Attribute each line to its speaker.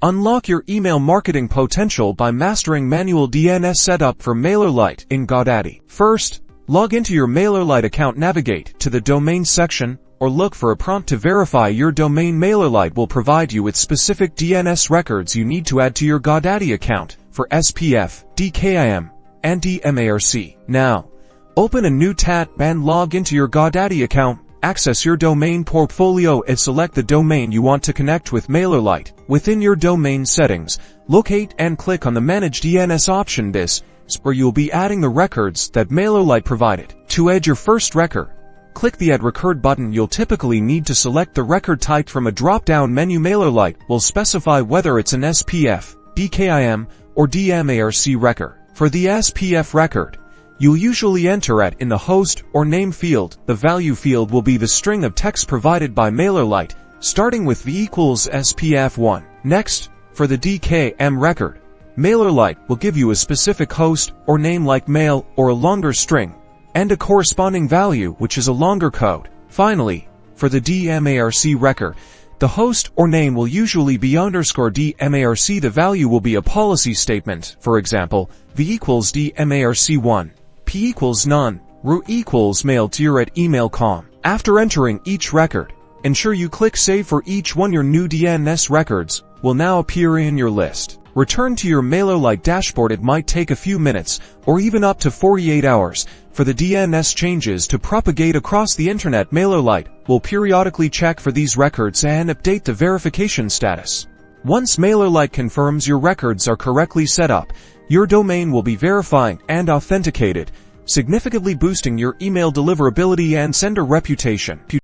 Speaker 1: Unlock your email marketing potential by mastering manual DNS setup for Mailerlite in Godaddy. First, log into your Mailerlite account, navigate to the domain section, or look for a prompt to verify your domain. Mailerlite will provide you with specific DNS records you need to add to your Godaddy account for SPF, DKIM, and DMARC. Now, open a new tab and log into your Godaddy account. Access your domain portfolio and select the domain you want to connect with Mailerlite. Within your domain settings, locate and click on the Manage DNS option. This is where you'll be adding the records that Mailerlite provided. To add your first record, click the Add Record button. You'll typically need to select the record type from a drop-down menu. Mailerlite will specify whether it's an SPF, DKIM, or DMARC record. For the SPF record, you'll usually enter it in the host or name field. The value field will be the string of text provided by Mailerlite, starting with V equals SPF1. Next, for the DKIM record, Mailerlite will give you a specific host or name like mail or a longer string, and a corresponding value which is a longer code. Finally, for the DMARC record, the host or name will usually be _DMARC. The value will be a policy statement. For example, V equals DMARC1. P equals none, RU equals mail@email.com. After entering each record, ensure you click Save for each one. Your new DNS records will now appear in your list. Return to your Mailerlite dashboard. It might take a few minutes, or even up to 48 hours, for the DNS changes to propagate across the internet. Mailerlite will periodically check for these records and update the verification status. Once Mailerlite confirms your records are correctly set up, your domain will be verified and authenticated, significantly boosting your email deliverability and sender reputation.